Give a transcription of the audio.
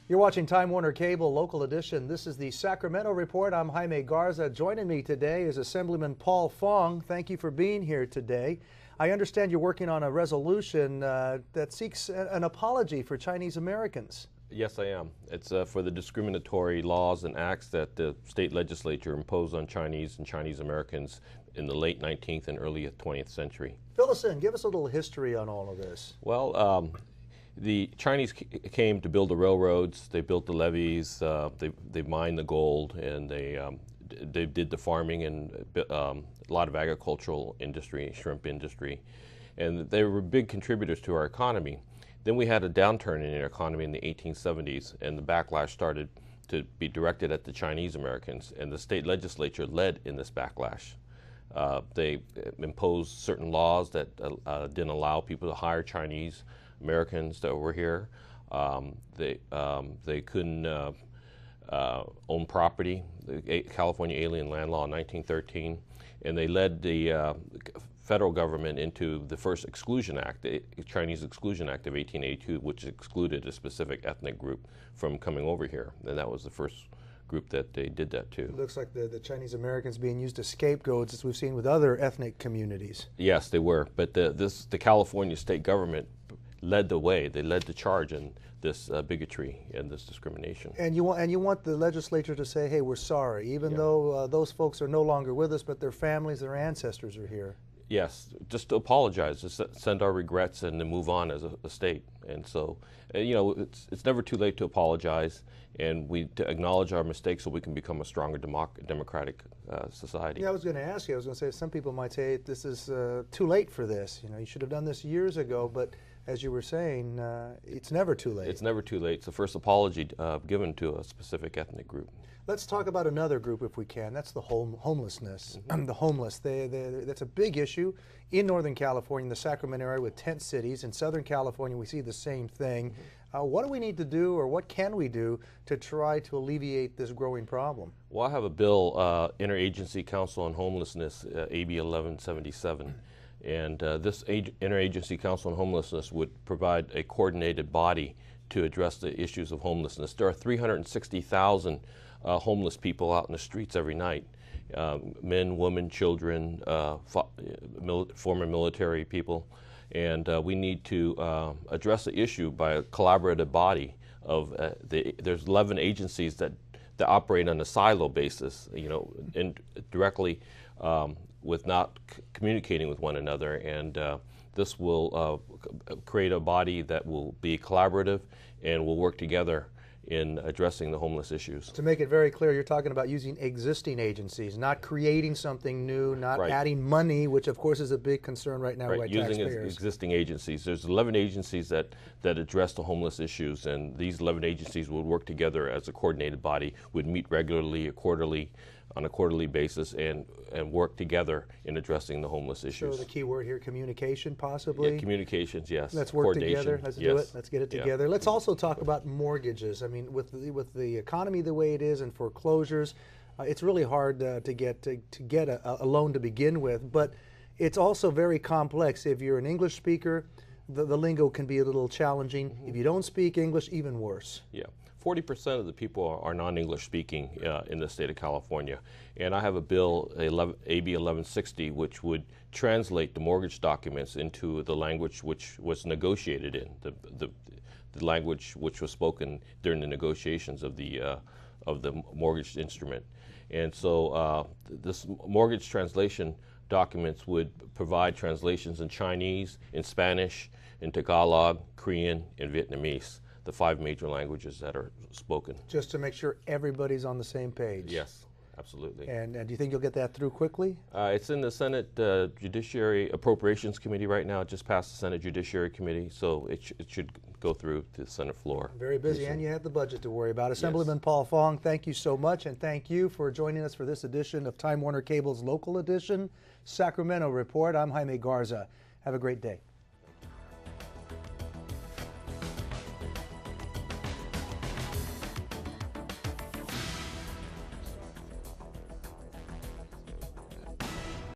You're watching Time Warner Cable Local Edition. This is the Sacramento Report. I'm Jaime Garza. Joining me today is Assemblyman Paul Fong. Thank you for being here today. I understand you're working on a resolution that seeks an apology for Chinese Americans. Yes, I am. It's for the discriminatory laws and acts that the state legislature imposed on Chinese and Chinese Americans in the late 19th and early 20th century. Fill us in. Give us a little history on all of this. Well, the Chinese came to build the railroads. They built the levees. They mined the gold, and they did the farming and a lot of agricultural industry, shrimp industry, and they were big contributors to our economy. Then we had a downturn in the economy in the 1870s, and the backlash started to be directed at the Chinese Americans, and the state legislature led in this backlash. They imposed certain laws that didn't allow people to hire Chinese Americans that were here. They couldn't own property, the California Alien Land Law in 1913, and they led the federal government into the first Exclusion Act, the Chinese Exclusion Act of 1882, which excluded a specific ethnic group from coming over here, and that was the first group that they did that to. It looks like the Chinese Americans being used as scapegoats, as we've seen with other ethnic communities. Yes, they were, but the California state government led the way. They led the charge in this bigotry and this discrimination. And you want the legislature to say, hey, we're sorry, even though those folks are no longer with us, but their families, their ancestors are here. Yes, just to apologize, to send our regrets and to move on as a state. And so, you know, it's never too late to apologize, and to acknowledge our mistakes so we can become a stronger democratic society. Yeah, I was going to ask you, I was going to say, some people might say this is too late for this. You know, you should have done this years ago, but as you were saying, it's never too late. It's never too late. It's the first apology given to a specific ethnic group. Let's talk about another group if we can. That's the homelessness. Mm-hmm. The homeless. That's a big issue in Northern California, in the Sacramento area with tent cities. In Southern California, we see the same thing. Mm-hmm. What do we need to do, or what can we do to try to alleviate this growing problem? Well, I have a bill, Interagency Council on Homelessness, AB 1177. And this Interagency Council on Homelessness would provide a coordinated body to address the issues of homelessness. There are 360,000 homeless people out in the streets every night. Men, women, children, former military people. And we need to address the issue by a collaborative body of, there's 11 agencies that operate on a silo basis, you know, and directly with not communicating with one another, and this will create a body that will be collaborative and will work together in addressing the homeless issues. To make it very clear, you're talking about using existing agencies, not creating something new, not adding money, which of course is a big concern right now by taxpayers. Using existing agencies. There's 11 agencies that address the homeless issues, and these 11 agencies would work together as a coordinated body, would meet regularly, on a quarterly basis, and work together in addressing the homeless issues. So the key word here, communication possibly? Yeah, communications, yes. Let's work together. Let's do it. Let's get it together. Yeah. Let's also talk about mortgages. I mean, with the economy the way it is and foreclosures, it's really hard to get a loan to begin with, but it's also very complex. If you're an English speaker, the lingo can be a little challenging. Mm-hmm. If you don't speak English, even worse. Yeah. 40% of the people are non-English speaking in the state of California. And I have a bill, AB 1160, which would translate the mortgage documents into the language which was negotiated in, the language which was spoken during the negotiations of the mortgage instrument. And so this mortgage translation documents would provide translations in Chinese, in Spanish, in Tagalog, Korean, and Vietnamese, the 5 major languages that are spoken. Just to make sure everybody's on the same page. Yes, absolutely. And do you think you'll get that through quickly? It's in the Senate Judiciary Appropriations Committee right now. It just passed the Senate Judiciary Committee, so it should go through to the Senate floor. Very busy, and you have the budget to worry about. Assemblyman Paul Fong, thank you so much, and thank you for joining us for this edition of Time Warner Cable's Local Edition, Sacramento Report. I'm Jaime Garza. Have a great day.